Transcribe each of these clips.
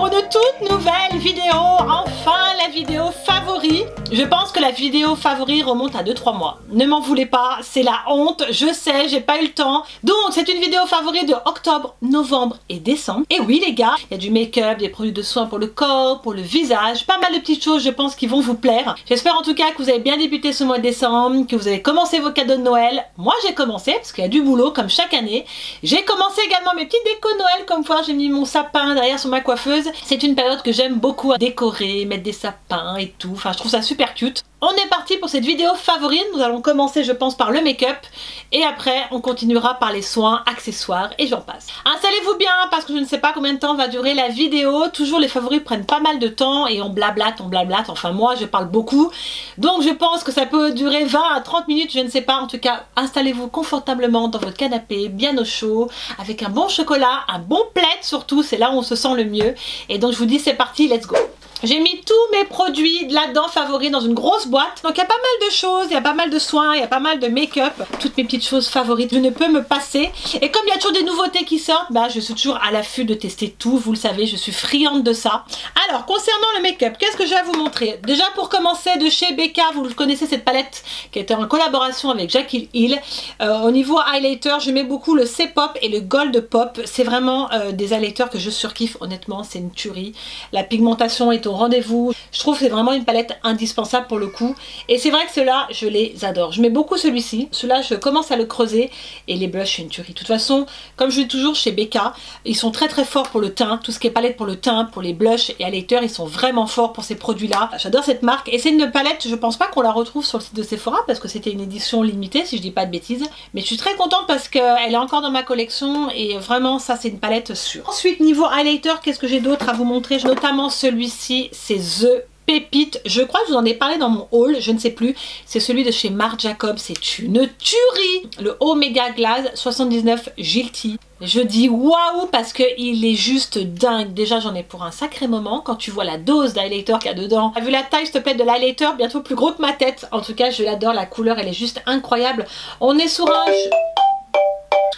pour une toute nouvelle vidéo, enfin la vidéo favori. Je pense que la vidéo favori remonte à 2-3 mois. Ne m'en voulez pas, c'est la honte, je sais, j'ai pas eu le temps. Donc c'est une vidéo favori de octobre, novembre et décembre. Et oui les gars, il y a du make-up, des produits de soins pour le corps, pour le visage, pas mal de petites choses je pense qui vont vous plaire. J'espère en tout cas que vous avez bien débuté ce mois de décembre, que vous avez commencé vos cadeaux de Noël. Moi j'ai commencé parce qu'il y a du boulot comme chaque année. J'ai commencé également mes petites décos de Noël, comme quoi j'ai mis mon sapin derrière sur ma coiffeuse. C'est une période que j'aime beaucoup à décorer, mettre des sapins et tout. Enfin je trouve ça super cute. On est parti pour cette vidéo favorite. Nous allons commencer je pense par le make-up et après on continuera par les soins, accessoires et j'en passe. Installez-vous bien parce que je ne sais pas combien de temps va durer la vidéo. Toujours les favoris prennent pas mal de temps et on blablate. Enfin moi je parle beaucoup. Donc je pense que ça peut durer 20 à 30 minutes, je ne sais pas. En tout cas installez-vous confortablement dans votre canapé, bien au chaud, avec un bon chocolat, un bon plaid surtout, c'est là où on se sent le mieux. Et donc je vous dis c'est parti, let's go. J'ai mis tous mes produits là-dedans favoris dans une grosse boîte. Donc il y a pas mal de choses, il y a pas mal de soins, il y a pas mal de make-up. Toutes mes petites choses favorites, je ne peux me passer. Et comme il y a toujours des nouveautés qui sortent, bah, je suis toujours à l'affût de tester tout. Vous le savez, je suis friande de ça. Alors concernant le make-up, qu'est-ce que je vais vous montrer? Déjà pour commencer, de chez Becca, vous connaissez cette palette qui était en collaboration avec Jackie Hill. Au niveau highlighter, je mets beaucoup le C-Pop et le Gold Pop. C'est vraiment des highlighters que je surkiffe, honnêtement, c'est une tuerie. La pigmentation est au rendez-vous. Je trouve que c'est vraiment une palette indispensable pour le coup. Et c'est vrai que ceux-là, je les adore. Je mets beaucoup celui-ci. Ceux-là, je commence à le creuser. Et les blushs, c'est une tuerie. De toute façon, comme je dis toujours chez Becca, ils sont très très forts pour le teint. Tout ce qui est palette pour le teint, pour les blushs et highlighters, ils sont vraiment forts pour ces produits-là. J'adore cette marque. Et c'est une palette, je pense pas qu'on la retrouve sur le site de Sephora parce que c'était une édition limitée, si je dis pas de bêtises. Mais je suis très contente parce qu'elle est encore dans ma collection. Et vraiment, ça, c'est une palette sûre. Ensuite, niveau highlighter, qu'est-ce que j'ai d'autre à vous montrer? Notamment celui-ci. C'est The Pépite, je crois que je vous en ai parlé dans mon haul, je ne sais plus, c'est celui de chez Marc Jacobs, c'est une tuerie, le Omega Glaze 79 Guilty. Je dis waouh parce qu'il est juste dingue. Déjà j'en ai pour un sacré moment quand tu vois la dose d'highlighter qu'il y a dedans. T'as vu la taille s'il te plaît de l'highlighter, bientôt plus gros que ma tête. En tout cas je l'adore, la couleur elle est juste incroyable. On est sur un...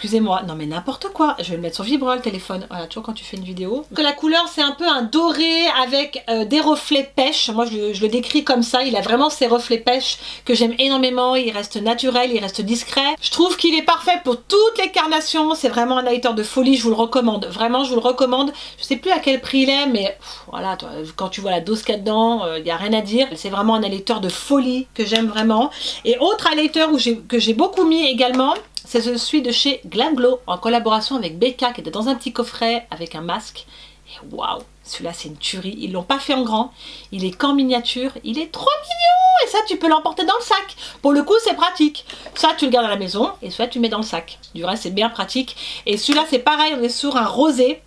Excusez-moi, non mais n'importe quoi, je vais le mettre sur vibreur le téléphone, voilà, toujours quand tu fais une vidéo. Que la couleur c'est un peu un doré avec des reflets pêche, moi je le décris comme ça, il a vraiment ces reflets pêche que j'aime énormément, il reste naturel, il reste discret. Je trouve qu'il est parfait pour toutes les carnations, c'est vraiment un highlighter de folie, je vous le recommande, vraiment je vous le recommande. Je sais plus à quel prix il est, mais voilà, toi, quand tu vois la dose qu'il y a dedans, il n'y a rien à dire. C'est vraiment un highlighter de folie que j'aime vraiment. Et autre highlighter que j'ai beaucoup mis également, c'est celui de chez Glam Glow en collaboration avec Becca qui était dans un petit coffret avec un masque. Et waouh, celui-là c'est une tuerie. Ils l'ont pas fait en grand, il est qu'en miniature, il est trop mignon. Et ça tu peux l'emporter dans le sac. Pour le coup c'est pratique. Ça tu le gardes à la maison et soit tu mets dans le sac. Du reste c'est bien pratique. Et celui-là c'est pareil, on est sur un rosé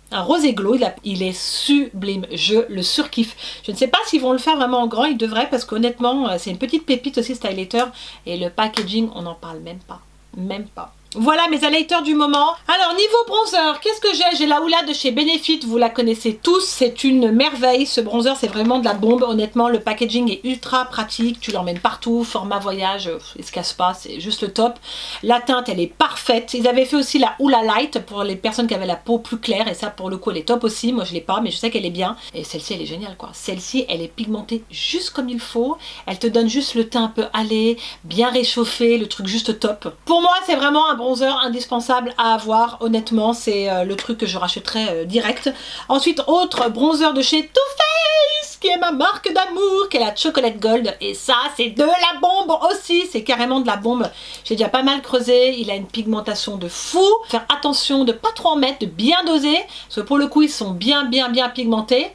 glow. Il est sublime, je le surkiffe. Je ne sais pas s'ils vont le faire vraiment en grand, ils devraient parce qu'honnêtement c'est une petite pépite aussi ce highlighter. Et le packaging on n'en parle même pas. Même pas. Voilà mes highlighters du moment. Alors niveau bronzer, qu'est-ce que j'ai? J'ai la Hoola de chez Benefit, vous la connaissez tous, c'est une merveille. Ce bronzer c'est vraiment de la bombe, honnêtement le packaging est ultra pratique, tu l'emmènes partout, format voyage, il se casse pas, c'est juste le top. La teinte elle est parfaite. Ils avaient fait aussi la Hoola Light pour les personnes qui avaient la peau plus claire et ça pour le coup elle est top aussi. Moi je l'ai pas mais je sais qu'elle est bien. Et celle-ci elle est géniale quoi. Celle-ci elle est pigmentée juste comme il faut. Elle te donne juste le teint un peu allé, bien réchauffé, le truc juste top. Pour moi c'est vraiment un bronzer indispensable à avoir, honnêtement c'est le truc que je rachèterais direct. Ensuite autre bronzer de chez Too Faced qui est ma marque d'amour, qui est la Chocolate Gold et ça c'est de la bombe aussi, c'est carrément de la bombe. J'ai déjà pas mal creusé, il a une pigmentation de fou, faire attention de pas trop en mettre, de bien doser parce que pour le coup ils sont bien pigmentés.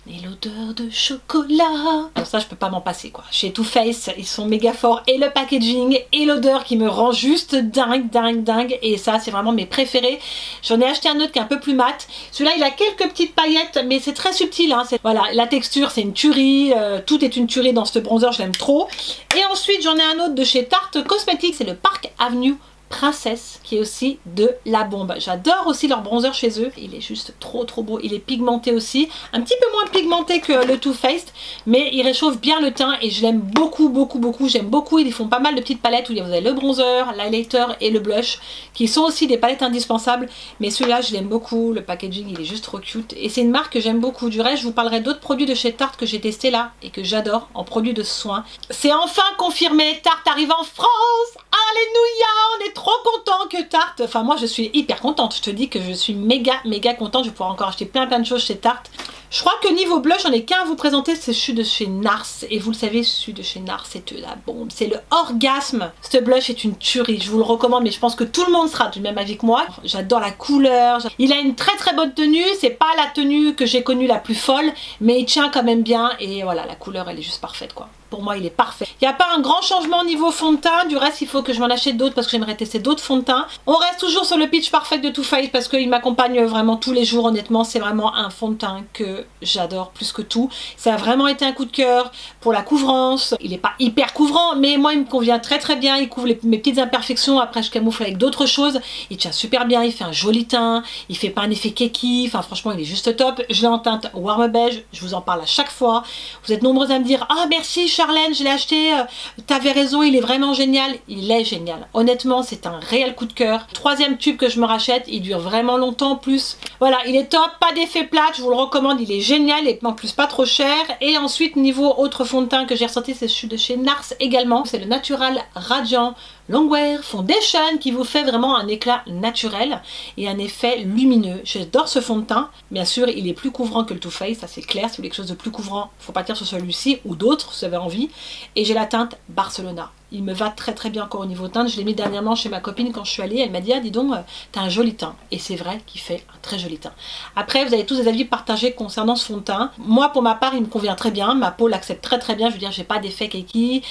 Et l'odeur de chocolat, alors ça je peux pas m'en passer quoi. Chez Too Faced ils sont méga forts et le packaging et l'odeur qui me rend juste dingue et ça c'est vraiment mes préférés. J'en ai acheté un autre qui est un peu plus mat. Celui-là il a quelques petites paillettes mais c'est très subtil hein. Voilà, la texture c'est une tuerie, tout est une tuerie dans ce bronzer, je l'aime trop. Et ensuite j'en ai un autre de chez Tarte Cosmetics, c'est le Park Avenue Princesse qui est aussi de la bombe. J'adore aussi leur bronzer chez eux. Il est juste trop beau. Il est pigmenté aussi. Un petit peu moins pigmenté que le Too Faced, mais il réchauffe bien le teint et je l'aime beaucoup. J'aime beaucoup. Ils font pas mal de petites palettes où vous avez le bronzer, l'highlighter et le blush qui sont aussi des palettes indispensables. Mais celui-là, je l'aime beaucoup. Le packaging, il est juste trop cute. Et c'est une marque que j'aime beaucoup. Du reste, je vous parlerai d'autres produits de chez Tarte que j'ai testé là et que j'adore en produits de soins. C'est enfin confirmé. Tarte arrive en France. Alléluia, on est trop content que Tarte, enfin moi je suis hyper contente, je te dis que je suis méga contente, je vais pouvoir encore acheter plein de choses chez Tarte. Je crois que niveau blush, j'en ai qu'un à vous présenter, c'est celui de chez NARS. Et vous le savez, celui de chez NARS, c'est de la bombe. C'est le orgasme. Ce blush est une tuerie. Je vous le recommande, mais je pense que tout le monde sera du même avis que moi. J'adore la couleur. Il a une très bonne tenue. C'est pas la tenue que j'ai connue la plus folle, mais il tient quand même bien. Et voilà, la couleur, elle est juste parfaite, quoi. Pour moi, il est parfait. Il n'y a pas un grand changement au niveau fond de teint. Du reste, il faut que je m'en achète d'autres parce que j'aimerais tester d'autres fonds de teint. On reste toujours sur le Pitch Perfect de Too Faced parce qu'il m'accompagne vraiment tous les jours. Honnêtement, c'est vraiment un fond de teint que j'adore plus que tout. Ça a vraiment été un coup de cœur pour la couvrance. Il n'est pas hyper couvrant, mais moi, il me convient très bien. Il couvre mes petites imperfections. Après, je camoufle avec d'autres choses. Il tient super bien. Il fait un joli teint. Il fait pas un effet keki. Enfin, franchement, il est juste top. Je l'ai en teinte warm beige. Je vous en parle à chaque fois. Vous êtes nombreux à me dire « Ah, merci Charlène, je l'ai acheté. T'avais raison, il est vraiment génial. » Il est génial. Honnêtement, c'est un réel coup de cœur. Troisième tube que je me rachète. Il dure vraiment longtemps en plus. Voilà, il est top. Pas d'effet plat. Je vous le recommande. Il est génial et en plus pas trop cher. Et ensuite, niveau autre fond de teint que j'ai ressorti, c'est celui de chez NARS également. C'est le Natural Radiant Longwear Foundation qui vous fait vraiment un éclat naturel et un effet lumineux. J'adore ce fond de teint. Bien sûr, il est plus couvrant que le Too Faced, ça c'est clair. Si vous voulez quelque chose de plus couvrant, il faut partir sur celui-ci ou d'autres si vous avez envie. Et j'ai la teinte Barcelona. Il me va très bien encore au niveau teinte. Je l'ai mis dernièrement chez ma copine quand je suis allée. Elle m'a dit « Ah, dis donc, t'as un joli teint. » Et c'est vrai qu'il fait un très joli teint. Après, vous avez tous des avis partagés concernant ce fond de teint. Moi, pour ma part, il me convient très bien. Ma peau l'accepte très bien. Je veux dire, j'ai pas d'effet keki.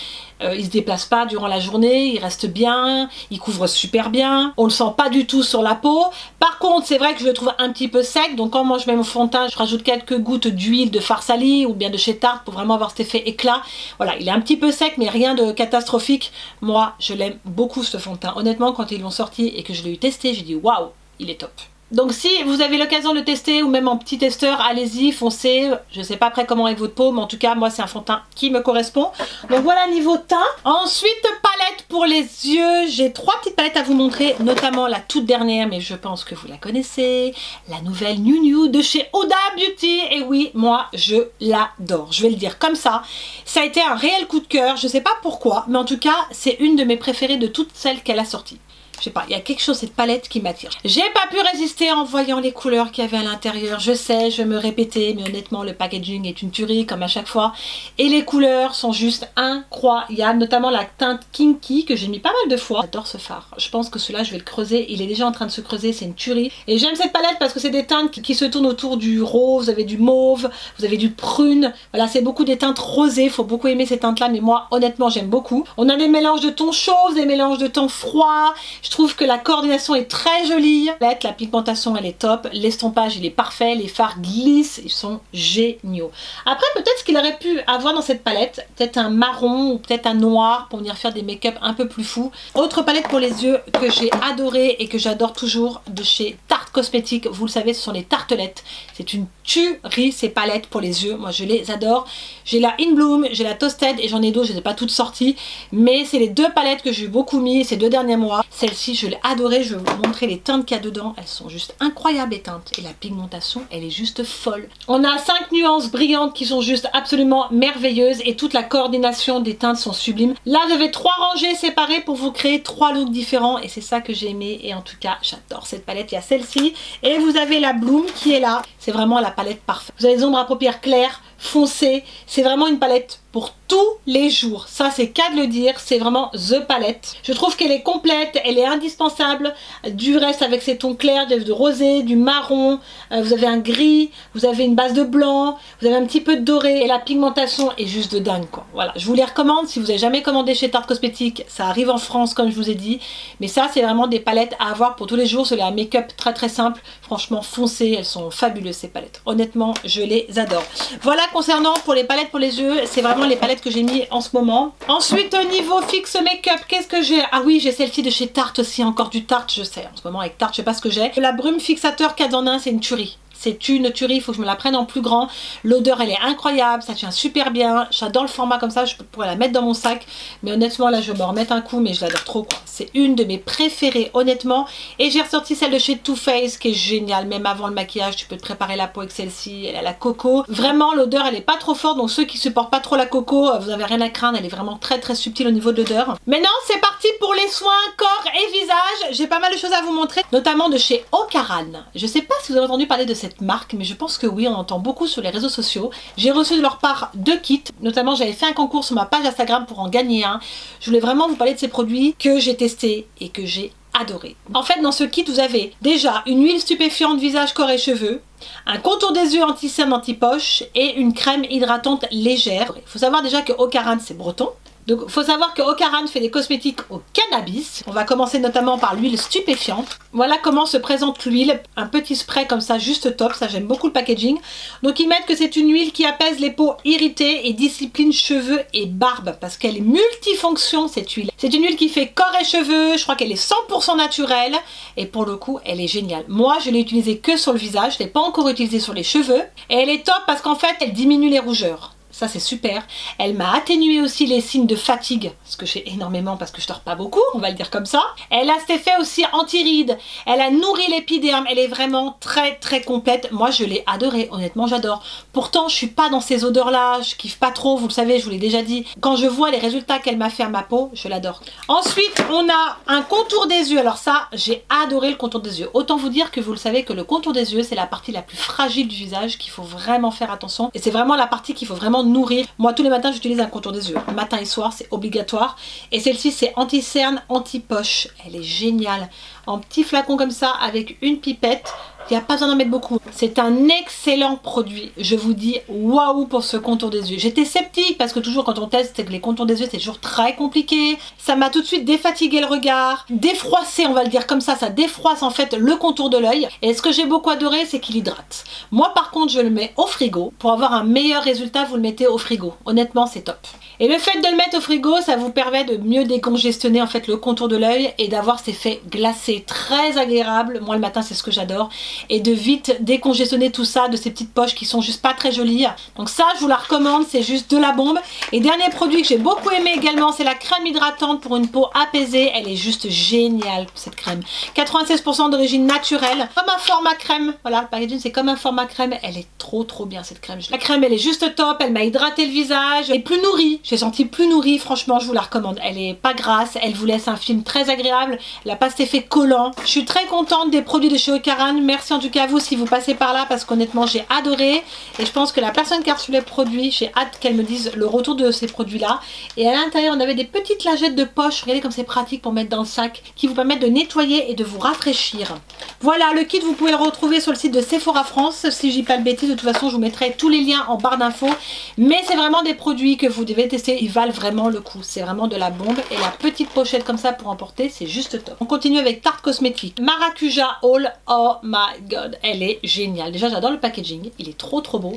Il se déplace pas durant la journée. Il reste bien. Il couvre super bien. On le sent pas du tout sur la peau. Par contre, c'est vrai que je le trouve un petit peu sec. Donc, quand moi je mets mon fond de teint, je rajoute quelques gouttes d'huile de Farsali ou bien de chez Tarte pour vraiment avoir cet effet éclat. Voilà, il est un petit peu sec, mais rien de catastrophique. Moi, je l'aime beaucoup ce fond de teint. Honnêtement, quand ils l'ont sorti et que je l'ai eu testé, j'ai dit waouh, il est top. Donc si vous avez l'occasion de le tester ou même en petit testeur, allez-y, foncez. Je ne sais pas après comment est votre peau, mais en tout cas, moi, c'est un fond de teint qui me correspond. Donc voilà niveau teint. Ensuite, palette pour les yeux. J'ai 3 petites palettes à vous montrer, notamment la toute dernière, mais je pense que vous la connaissez. La nouvelle New New de chez Huda Beauty. Et oui, moi, je l'adore. Je vais le dire comme ça. Ça a été un réel coup de cœur. Je ne sais pas pourquoi, mais en tout cas, c'est une de mes préférées de toutes celles qu'elle a sorties. Je sais pas, il y a quelque chose, cette palette qui m'attire. J'ai pas pu résister en voyant les couleurs qu'il y avait à l'intérieur. Je sais, je vais me répéter, mais honnêtement, le packaging est une tuerie, comme à chaque fois. Et les couleurs sont juste incroyables, notamment la teinte Kinky, que j'ai mis pas mal de fois. J'adore ce fard. Je pense que celui-là, je vais le creuser. Il est déjà en train de se creuser, c'est une tuerie. Et j'aime cette palette parce que c'est des teintes qui se tournent autour du rose, vous avez du mauve, vous avez du prune. Voilà, c'est beaucoup des teintes rosées. Faut beaucoup aimer ces teintes-là, mais moi, honnêtement, j'aime beaucoup. On a des mélanges de tons chauds, des mélanges de tons froids. Je trouve que la coordination est très jolie. La pigmentation, elle est top. L'estompage, il est parfait. Les fards glissent, ils sont géniaux. Après, peut-être ce qu'il aurait pu avoir dans cette palette, peut-être un marron ou peut-être un noir pour venir faire des make-up un peu plus fous. Autre palette pour les yeux que j'ai adoré et que j'adore toujours de chez Tarte Cosmétiques. Vous le savez, ce sont les tartelettes. C'est une tuerie ces palettes pour les yeux. Moi, je les adore. J'ai la In Bloom, j'ai la Toasted et j'en ai d'autres. Je ne les ai pas toutes sorties. Mais c'est les 2 palettes que j'ai beaucoup mis ces 2 derniers mois. Celle-ci, je l'ai adorée. Je vais vous montrer les teintes qu'il y a dedans. Elles sont juste incroyables, les teintes. Et la pigmentation, elle est juste folle. On a 5 nuances brillantes qui sont juste absolument merveilleuses. Et toute la coordination des teintes sont sublimes. Là, vous avez 3 rangées séparées pour vous créer 3 looks différents. Et c'est ça que j'ai aimé. Et en tout cas, j'adore cette palette. Il y a celle-ci. Et vous avez la Bloom qui est là. C'est vraiment la palette parfaite. Vous avez des ombres à paupières claires, foncées. C'est vraiment une palette pour tous les jours. Ça, c'est qu'à de le dire. C'est vraiment the palette. Je trouve qu'elle est complète. Elle est indispensable. Du reste, avec ces tons clairs, de rosé, du marron. Vous avez un gris. Vous avez une base de blanc. Vous avez un petit peu de doré. Et la pigmentation est juste de dingue, quoi. Voilà. Je vous les recommande. Si vous n'avez jamais commandé chez Tarte Cosmétiques, ça arrive en France, comme je vous ai dit. Mais ça, c'est vraiment des palettes à avoir pour tous les jours. C'est un make-up très simple. Franchement, foncé. Elles sont fabuleuses, ces palettes. Honnêtement, je les adore. Voilà Voilà concernant pour les palettes pour les yeux, c'est vraiment les palettes que j'ai mis en ce moment. Ensuite au niveau fixe make-up, qu'est-ce que j'ai? Ah oui, j'ai celle-ci de chez Tarte aussi, encore du Tarte, je sais, en ce moment avec Tarte, je sais pas ce que j'ai. La brume fixateur 4 en 1, c'est une tuerie. C'est une tuerie, il faut que je me la prenne en plus grand. L'odeur, elle est incroyable, ça tient super bien. J'adore le format comme ça, je pourrais la mettre dans mon sac. Mais honnêtement, là, je vais me remettre un coup, mais je l'adore trop, quoi. C'est une de mes préférées, honnêtement. Et j'ai ressorti celle de chez Too Faced, qui est géniale. Même avant le maquillage, tu peux te préparer la peau avec celle-ci. Elle a la coco. Vraiment, l'odeur, elle est pas trop forte. Donc, ceux qui supportent pas trop la coco, vous avez rien à craindre. Elle est vraiment très, très subtile au niveau de l'odeur. Maintenant, c'est parti pour les soins corps et visage. J'ai pas mal de choses à vous montrer, notamment de chez Ocaran. Je sais pas si vous avez entendu parler de cette marque, mais je pense que oui, on entend beaucoup sur les réseaux sociaux. J'ai reçu de leur part 2 kits, notamment j'avais fait un concours sur ma page Instagram pour en gagner un. Je voulais vraiment vous parler de ces produits que j'ai testés et que j'ai adoré. En fait, dans ce kit, vous avez déjà une huile stupéfiante visage, corps et cheveux, un contour des yeux anti-cerne, anti-poche et une crème hydratante légère. Il faut savoir déjà que Ocaran, c'est breton. Donc il faut savoir que Ocaran fait des cosmétiques au cannabis. On va commencer notamment par l'huile stupéfiante. Voilà comment se présente l'huile. Un petit spray comme ça, juste top. Ça, j'aime beaucoup le packaging. Donc ils mettent que c'est une huile qui apaise les peaux irritées et discipline cheveux et barbe. Parce qu'elle est multifonction, cette huile. C'est une huile qui fait corps et cheveux. Je crois qu'elle est 100% naturelle. Et pour le coup, elle est géniale. Moi, je l'ai utilisée que sur le visage. Je ne l'ai pas encore utilisée sur les cheveux. Et elle est top parce qu'en fait, elle diminue les rougeurs. Ça, c'est super. Elle m'a atténué aussi les signes de fatigue, ce que j'ai énormément parce que je dors pas beaucoup, on va le dire comme ça. Elle a cet effet aussi anti-rides. Elle a nourri l'épiderme. Elle est vraiment très très complète. Moi, je l'ai adorée. Honnêtement, j'adore. Pourtant, je suis pas dans ces odeurs-là. Je kiffe pas trop. Vous le savez, je vous l'ai déjà dit. Quand je vois les résultats qu'elle m'a fait à ma peau, je l'adore. Ensuite, on a un contour des yeux. Alors ça, j'ai adoré le contour des yeux. Autant vous dire que vous le savez que le contour des yeux, c'est la partie la plus fragile du visage qu'il faut vraiment faire attention. Et c'est vraiment la partie qu'il faut vraiment nourrir. Moi tous les matins j'utilise un contour des yeux, matin et soir, c'est obligatoire. Et celle-ci c'est anti-cerne, anti-poche. Elle est géniale. En petit flacon comme ça avec une pipette. Il n'y a pas besoin d'en mettre beaucoup. C'est un excellent produit. Je vous dis waouh pour ce contour des yeux. J'étais sceptique parce que toujours quand on teste les contours des yeux c'est toujours très compliqué. Ça m'a tout de suite défatigué le regard, défroissé on va le dire comme ça défroisse en fait le contour de l'œil. Et ce que j'ai beaucoup adoré c'est qu'il hydrate. Moi par contre je le mets au frigo. Pour avoir un meilleur résultat vous le mettez au frigo. Honnêtement c'est top. Et le fait de le mettre au frigo ça vous permet de mieux décongestionner en fait le contour de l'œil et d'avoir cet effet glacé très agréable. Moi le matin c'est ce que j'adore. Et de vite décongestionner tout ça de ces petites poches qui sont juste pas très jolies. Donc ça je vous la recommande, c'est juste de la bombe. Et dernier produit que j'ai beaucoup aimé également, c'est la crème hydratante pour une peau apaisée. Elle est juste géniale cette crème. 96% d'origine naturelle, comme un format crème. Voilà, le packaging c'est comme un format crème. Elle est trop bien cette crème. La crème elle est juste top, elle m'a hydraté le visage. Elle est plus nourrie, j'ai senti plus nourrie, franchement je vous la recommande. Elle est pas grasse, elle vous laisse un film très agréable. Elle n'a pas cet effet collant. Je suis très contente des produits de chez Ocaran. Merci en tout cas à vous si vous passez par là parce qu'honnêtement j'ai adoré et je pense que la personne qui a reçu les produits, j'ai hâte qu'elle me dise le retour de ces produits là. Et à l'intérieur on avait des petites lingettes de poche, regardez comme c'est pratique pour mettre dans le sac, qui vous permettent de nettoyer et de vous rafraîchir. Voilà, le kit vous pouvez le retrouver sur le site de Sephora France, si je dis pas le bêtise. De toute façon je vous mettrai tous les liens en barre d'infos, mais c'est vraiment des produits que vous devez tester, ils valent vraiment le coup, c'est vraiment de la bombe. Et la petite pochette comme ça pour emporter, c'est juste top. On continue avec Tarte Cosmétique Maracuja All. Oh my god, elle est géniale. Déjà j'adore le packaging, il est trop beau.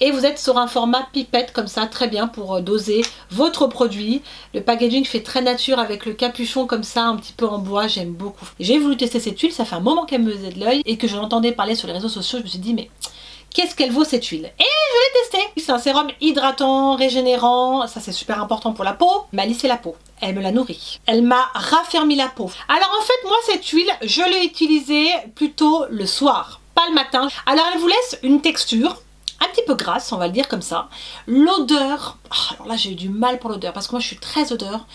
Et vous êtes sur un format pipette comme ça, très bien pour doser votre produit. Le packaging fait très nature avec le capuchon comme ça, un petit peu en bois, j'aime beaucoup. J'ai voulu tester cette huile, ça fait un moment qu'elle me faisait de l'œil et que je l'entendais parler sur les réseaux sociaux. Je me suis dit mais qu'est-ce qu'elle vaut cette huile? Et je l'ai testé. C'est un sérum hydratant, régénérant, ça c'est super important pour la peau. Elle m'a lissé la peau. Elle me l'a nourri. Elle m'a raffermi la peau. Alors en fait moi cette huile, je l'ai utilisée plutôt le soir, pas le matin. Alors elle vous laisse une texture un petit peu grasse, on va le dire comme ça. L'odeur, alors là j'ai eu du mal pour l'odeur parce que moi je suis très odeur.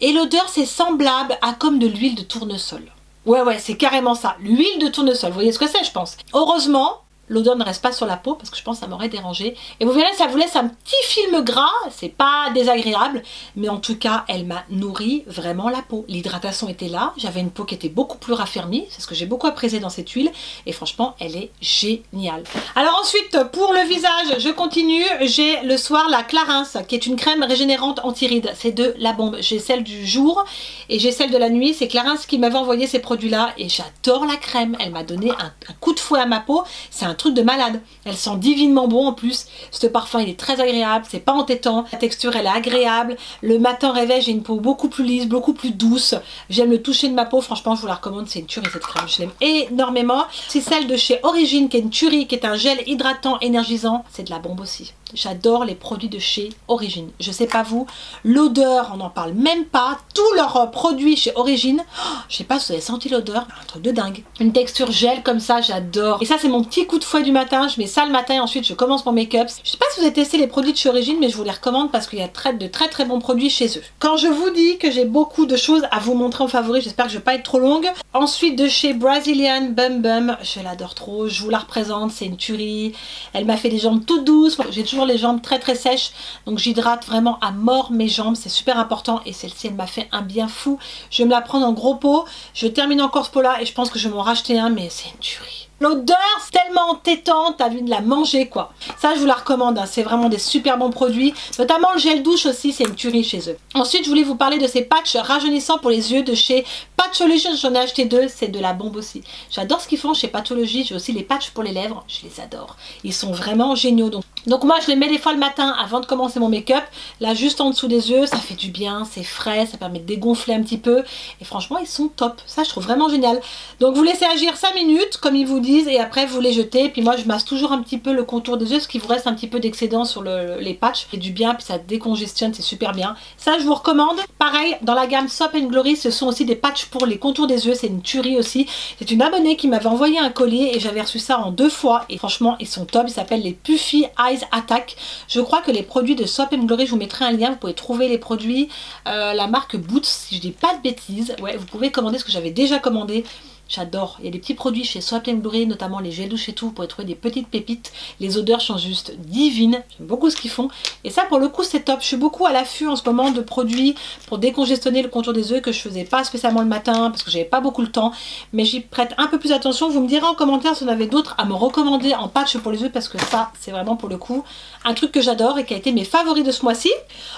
Et l'odeur c'est semblable à comme de l'huile de tournesol. Ouais c'est carrément ça, l'huile de tournesol. Vous voyez ce que c'est je pense. Heureusement l'odeur ne reste pas sur la peau parce que je pense que ça m'aurait dérangé. Et vous verrez, ça vous laisse un petit film gras, c'est pas désagréable, mais en tout cas, elle m'a nourri vraiment la peau. L'hydratation était là, j'avais une peau qui était beaucoup plus raffermie, c'est ce que j'ai beaucoup apprécié dans cette huile, et franchement, elle est géniale. Alors ensuite, pour le visage, je continue, j'ai le soir la Clarins, qui est une crème régénérante anti-rides, c'est de la bombe. J'ai celle du jour et j'ai celle de la nuit, c'est Clarins qui m'avait envoyé ces produits-là, et j'adore la crème, elle m'a donné un coup de fouet à ma peau, c'est un truc de malade. Elle sent divinement bon en plus. Ce parfum il est très agréable, c'est pas entêtant. La texture elle est agréable. Le matin au réveil j'ai une peau beaucoup plus lisse, beaucoup plus douce. J'aime le toucher de ma peau, franchement je vous la recommande, c'est une tuerie cette crème, je l'aime énormément. C'est celle de chez Origine qui est une tuerie, qui est un gel hydratant énergisant. C'est de la bombe aussi. J'adore les produits de chez Origine. Je sais pas vous, l'odeur on n'en parle même pas. Tous leurs produits chez Origine, je sais pas si vous avez senti l'odeur, un truc de dingue. Une texture gel comme ça, j'adore. Et ça c'est mon petit coup de fouet du matin, je mets ça le matin et ensuite je commence mon make-up. Je sais pas si vous avez testé les produits de chez Origine, mais je vous les recommande parce qu'il y a de très très bons produits chez eux. Quand je vous dis que j'ai beaucoup de choses à vous montrer en favori, j'espère que je vais pas être trop longue. Ensuite de chez Brazilian Bum Bum, je l'adore trop, je vous la représente, c'est une tuerie. Elle m'a fait les jambes toutes douces, j'ai toujours les jambes très très sèches, donc j'hydrate vraiment à mort mes jambes, c'est super important et celle-ci elle m'a fait un bien fou. Je vais me la prendre en gros pot, je termine encore ce pot là et je pense que je vais m'en racheter un, mais c'est une tuerie. L'odeur c'est tellement entêtante, t'as envie de la manger quoi. Ça je vous la recommande, hein. C'est vraiment des super bons produits. Notamment le gel douche aussi, c'est une tuerie chez eux. Ensuite je voulais vous parler de ces patchs rajeunissants pour les yeux de chez Patchology. J'en ai acheté 2, c'est de la bombe aussi. J'adore ce qu'ils font chez Patchology. J'ai aussi les patchs pour les lèvres, je les adore. Ils sont vraiment géniaux. Donc moi je les mets des fois le matin avant de commencer mon make-up. Là juste en dessous des yeux, ça fait du bien, c'est frais, ça permet de dégonfler un petit peu. Et franchement ils sont top, ça je trouve vraiment génial. Donc vous laissez agir 5 minutes comme ils vous disent et après vous les jetez. Puis moi je masse toujours un petit peu le contour des yeux parce qu'il vous reste un petit peu d'excédent sur les patchs. C'est du bien, puis ça décongestionne, c'est super bien. Ça je vous recommande. Pareil dans la gamme Soap and Glory, ce sont aussi des patchs pour les contours des yeux, c'est une tuerie aussi. C'est une abonnée qui m'avait envoyé un colis et j'avais reçu ça en 2 fois et franchement ils sont top. Ils s'appellent les Puffy Eyes Attack. Je crois que les produits de Soap and Glory, je vous mettrai un lien, vous pouvez trouver les produits, la marque Boots si je dis pas de bêtises. Ouais, vous pouvez commander ce que j'avais déjà commandé. J'adore, il y a des petits produits chez Soap and Glory, notamment les gels douche et tout, vous pouvez trouver des petites pépites, les odeurs sont juste divines, j'aime beaucoup ce qu'ils font, et ça pour le coup c'est top. Je suis beaucoup à l'affût en ce moment de produits pour décongestionner le contour des yeux que je faisais pas spécialement le matin parce que j'avais pas beaucoup le temps, mais j'y prête un peu plus attention. Vous me direz en commentaire si vous en avez d'autres à me recommander en patch pour les yeux parce que ça c'est vraiment pour le coup un truc que j'adore et qui a été mes favoris de ce mois-ci.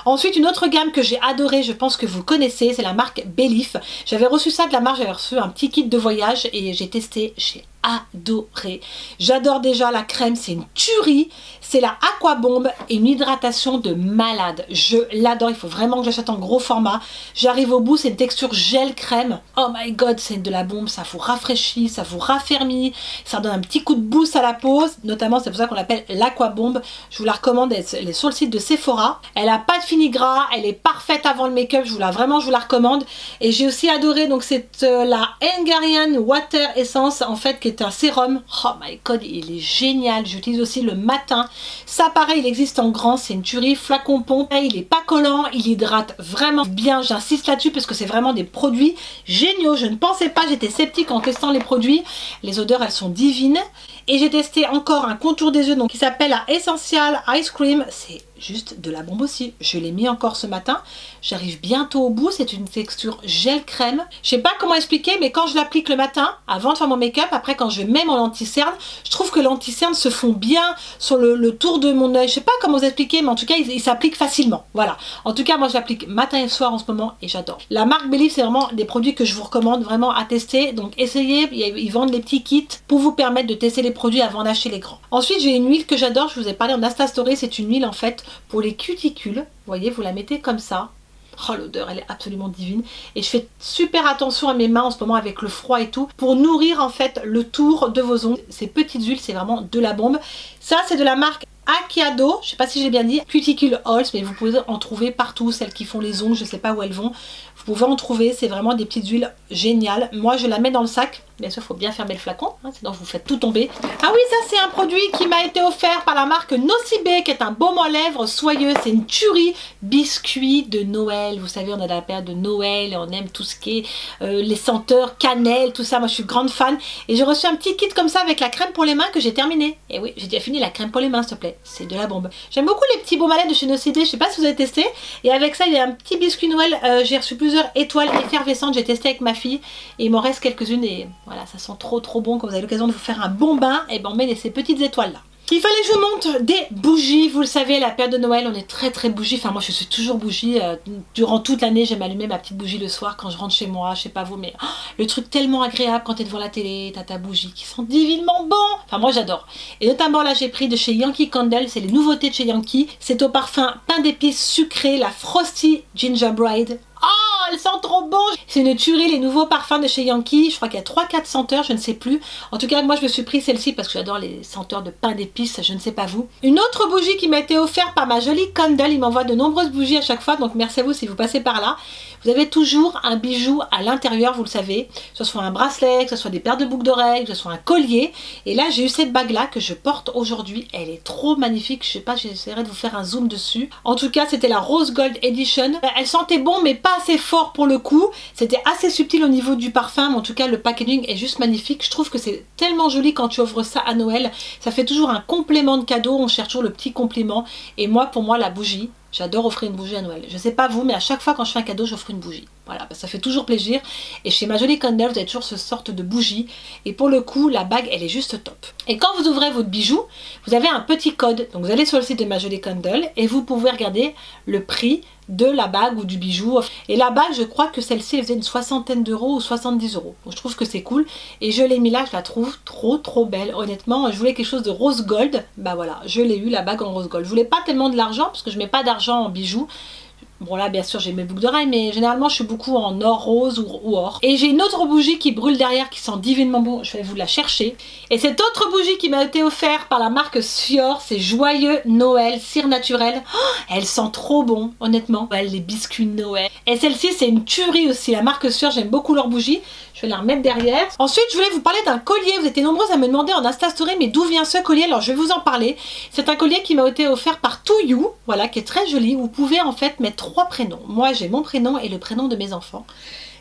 Ensuite une autre gamme que j'ai adorée, je pense que vous connaissez, c'est la marque Belif. J'avais reçu ça de la marque, j'avais reçu un petit kit de voyage et j'ai testé, j'ai adoré. J'adore déjà la crème, c'est une tuerie. C'est la Aqua Bomb et une hydratation de malade. Je l'adore, il faut vraiment que j'achète en gros format. J'arrive au bout, c'est une texture gel crème. Oh my god, c'est de la bombe, ça vous rafraîchit, ça vous raffermit, ça donne un petit coup de boost à la peau. Notamment, c'est pour ça qu'on l'appelle l'Aqua Bomb. Je vous la recommande, elle est sur le site de Sephora. Elle a pas de fini gras, elle est parfaite avant le make-up, je vous la recommande. Et j'ai aussi adoré, donc c'est la Hungarian Water Essence, en fait, qui est un sérum. Oh my god, il est génial. J'utilise aussi le matin. Ça pareil, il existe en grand, c'est une tuerie. Flacon pompe, il est pas collant, il hydrate vraiment bien. J'insiste là-dessus parce que c'est vraiment des produits géniaux. Je ne pensais pas, j'étais sceptique en testant les produits. Les odeurs, elles sont divines. Et j'ai testé encore un contour des yeux donc qui s'appelle la Essential Ice Cream. C'est juste de la bombe aussi. Je l'ai mis encore ce matin. J'arrive bientôt au bout. C'est une texture gel crème. Je sais pas comment expliquer, mais quand je l'applique le matin, avant de faire mon make-up, après quand je mets mon anti-cerne, je trouve que l'anti-cerne se fond bien sur le tour de mon œil. Je sais pas comment vous expliquer, mais en tout cas, il s'applique facilement. Voilà. En tout cas, moi, je l'applique matin et soir en ce moment et j'adore. La marque Belif, c'est vraiment des produits que je vous recommande vraiment à tester. Donc, essayez. Ils vendent des petits kits pour vous permettre de tester les produits avant d'acheter les grands. Ensuite, j'ai une huile que j'adore. Je vous ai parlé en Insta Story. C'est une huile en fait pour les cuticules. Vous voyez, vous la mettez comme ça. Oh, l'odeur, elle est absolument divine. Et je fais super attention à mes mains en ce moment avec le froid et tout pour nourrir en fait le tour de vos ongles. Ces petites huiles, c'est vraiment de la bombe. Ça, c'est de la marque Akiado, je sais pas si j'ai bien dit, Cuticle Oils, mais vous pouvez en trouver partout, celles qui font les ongles, je sais pas où elles vont. Vous pouvez en trouver, c'est vraiment des petites huiles géniales. Moi, je la mets dans le sac. Bien sûr, il faut bien fermer le flacon, hein, sinon vous faites tout tomber. Ah oui, ça c'est un produit qui m'a été offert par la marque Nocibé, qui est un baume à lèvres soyeux. C'est une tuerie biscuit de Noël. Vous savez, on a la période de Noël et on aime tout ce qui est les senteurs, cannelle, tout ça. Moi, je suis grande fan. Et j'ai reçu un petit kit comme ça avec la crème pour les mains que j'ai terminé. Et oui, j'ai déjà fini la crème pour les mains, s'il te plaît. C'est de la bombe. J'aime beaucoup les petits baumes à lèvres de chez Nocibé. Je sais pas si vous avez testé. Et avec ça, il y a un petit biscuit Noël. J'ai reçu plusieurs étoiles effervescentes. J'ai testé avec ma fille et il m'en reste quelques-unes et voilà, ça sent trop bon. Quand vous avez l'occasion de vous faire un bon bain, et ben on met ces petites étoiles là. Il fallait que je vous montre des bougies. Vous le savez, la période de Noël, on est très bougie. Enfin, moi, je suis toujours bougie. Durant toute l'année, j'aime allumer ma petite bougie le soir quand je rentre chez moi. Je sais pas vous, mais le truc tellement agréable quand t'es devant la télé, t'as ta bougie qui sent divinement bon. Enfin, moi, j'adore. Et notamment, là, j'ai pris de chez Yankee Candle. C'est les nouveautés de chez Yankee. C'est au parfum pain d'épices sucré, la Frosty Gingerbread. Oh, elle sent trop bon. C'est une tuerie, les nouveaux parfums de chez Yankee. Je crois qu'il y a 3-4 senteurs, je ne sais plus. En tout cas, moi, je me suis pris celle-ci parce que j'adore les senteurs de pain d'épices. Je ne sais pas vous. Une autre bougie qui m'a été offerte par ma jolie Candle. Il m'envoie de nombreuses bougies à chaque fois. Donc, merci à vous si vous passez par là. Vous avez toujours un bijou à l'intérieur, vous le savez. Que ce soit un bracelet, que ce soit des paires de boucles d'oreilles, que ce soit un collier. Et là, j'ai eu cette bague-là que je porte aujourd'hui. Elle est trop magnifique. Je sais pas, j'essaierai de vous faire un zoom dessus. En tout cas, c'était la Rose Gold Edition. Elle sentait bon, mais pas assez fort pour le coup. C'était assez subtil au niveau du parfum, mais en tout cas, le packaging est juste magnifique. Je trouve que c'est tellement joli quand tu offres ça à Noël. Ça fait toujours un complément de cadeau. On cherche toujours le petit compliment. Et moi, pour moi, la bougie, j'adore offrir une bougie à Noël. Je sais pas vous, mais à chaque fois quand je fais un cadeau, j'offre une bougie. Voilà, ça fait toujours plaisir. Et chez ma jolie Candle, vous avez toujours ce sorte de bougie. Et pour le coup, la bague, elle est juste top. Et quand vous ouvrez votre bijou, vous avez un petit code. Donc vous allez sur le site de ma jolie Candle et vous pouvez regarder le prix de la bague ou du bijou. Et la bague, je crois que celle-ci, elle faisait une 60aine d'euros ou 70 euros. Donc je trouve que c'est cool. Et je l'ai mis là, je la trouve trop belle. Honnêtement, je voulais quelque chose de rose gold. Bah voilà, je l'ai eu, la bague en rose gold. Je voulais pas tellement de l'argent parce que je mets pas d'argent en bijoux. Bon là bien sûr j'ai mes boucles d'oreilles, mais généralement je suis beaucoup en or rose ou or. Et j'ai une autre bougie qui brûle derrière qui sent divinement bon, je vais vous la chercher. Et cette autre bougie qui m'a été offerte par la marque Sior, c'est Joyeux Noël Cire Naturelle. Oh, elle sent trop bon honnêtement. Les biscuits de Noël. Et celle-ci c'est une tuerie aussi, la marque Sior, j'aime beaucoup leurs bougies. Je vais la remettre derrière. Ensuite je voulais vous parler d'un collier. Vous étiez nombreuses à me demander en Insta Story mais d'où vient ce collier. Alors je vais vous en parler. C'est un collier qui m'a été offert par To You, voilà, qui est très joli. Vous pouvez en fait mettre 3 prénoms. Moi j'ai mon prénom et le prénom de mes enfants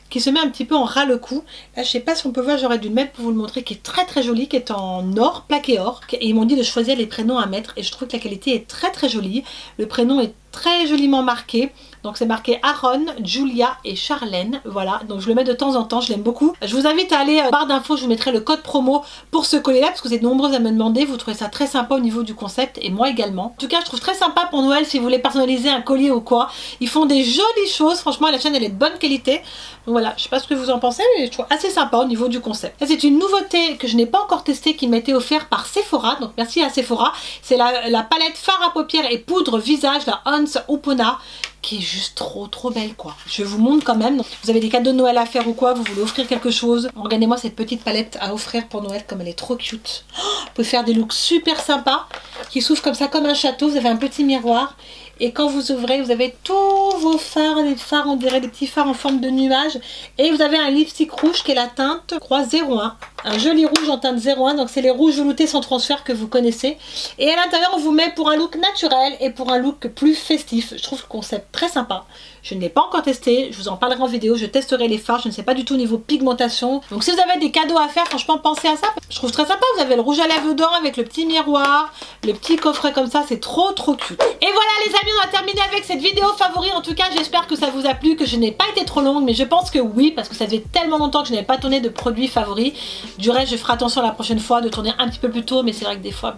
qui se met un petit peu en ras le cou. Là je sais pas si on peut voir, j'aurais dû le mettre pour vous le montrer, qui est très joli, qui est en or, plaqué or. Et ils m'ont dit de choisir les prénoms à mettre et je trouve que la qualité est très jolie. Le prénom est très joliment marqué. Donc c'est marqué Aaron, Julia et Charlène. Voilà, donc je le mets de temps en temps, je l'aime beaucoup. Je vous invite à aller en barre d'infos, je vous mettrai le code promo pour ce collier là parce que vous êtes nombreuses à me demander. Vous trouvez ça très sympa au niveau du concept et moi également. En tout cas je trouve très sympa pour Noël si vous voulez personnaliser un collier ou quoi. Ils font des jolies choses, franchement la chaîne elle est de bonne qualité. Donc voilà, je sais pas ce que vous en pensez mais je trouve assez sympa au niveau du concept. C'est une nouveauté que je n'ai pas encore testée qui m'a été offerte par Sephora. Donc merci à Sephora. C'est la palette fard à paupières et poudre visage, la Hans Opona, qui est juste trop belle quoi. Je vous montre quand même. Vous avez des cadeaux de Noël à faire ou quoi, vous voulez offrir quelque chose, regardez-moi cette petite palette à offrir pour Noël comme elle est trop cute. Oh, vous pouvez faire des looks super sympas qui s'ouvrent comme ça comme un château. Vous avez un petit miroir et quand vous ouvrez vous avez tous vos fards, des fards, on dirait des petits fards en forme de nuage et vous avez un lipstick rouge qui est la teinte, je crois 01. Un joli rouge en teinte 01, donc c'est les rouges veloutés sans transfert que vous connaissez. Et à l'intérieur on vous met pour un look naturel et pour un look plus festif. Je trouve le concept très sympa. Je ne l'ai pas encore testé, je vous en parlerai en vidéo, je testerai les fards, je ne sais pas du tout au niveau pigmentation. Donc si vous avez des cadeaux à faire, franchement pensez à ça. Je trouve très sympa, vous avez le rouge à lèvres dedans avec le petit miroir, le petit coffret comme ça, c'est trop cute. Et voilà les amis, on a terminé avec cette vidéo favori. En tout cas j'espère que ça vous a plu, que je n'ai pas été trop longue, mais je pense que oui, parce que ça faisait tellement longtemps que je n'avais pas tourné de produits favoris. Du reste je ferai attention la prochaine fois de tourner un petit peu plus tôt, mais c'est vrai que des fois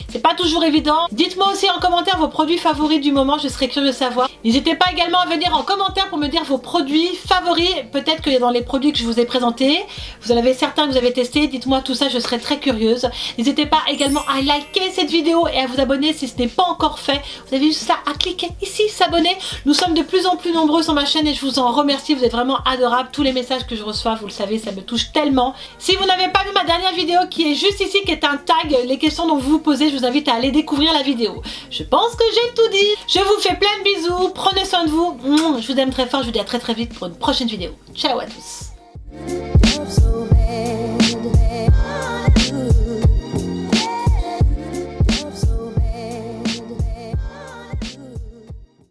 c'est pas toujours évident. Dites-moi aussi en commentaire vos produits favoris du moment, je serais curieuse de savoir. N'hésitez pas également à venir en commentaire pour me dire vos produits favoris. Peut-être que dans les produits que je vous ai présentés, vous en avez certains que vous avez testés. Dites-moi tout ça, je serais très curieuse. N'hésitez pas également à liker cette vidéo et à vous abonner si ce n'est pas encore fait. Vous avez juste ça à cliquer ici, s'abonner. Nous sommes de plus en plus nombreux sur ma chaîne et je vous en remercie. Vous êtes vraiment adorables. Tous les messages que je reçois, vous le savez, ça me touche tellement. Si vous n'avez pas vu ma dernière vidéo qui est juste ici, qui est un tag, les questions dont vous vous posez, je vous invite à aller découvrir la vidéo. Je pense que j'ai tout dit. Je vous fais plein de bisous. Prenez soin de vous. Je vous aime très fort. Je vous dis à très vite pour une prochaine vidéo. Ciao à tous.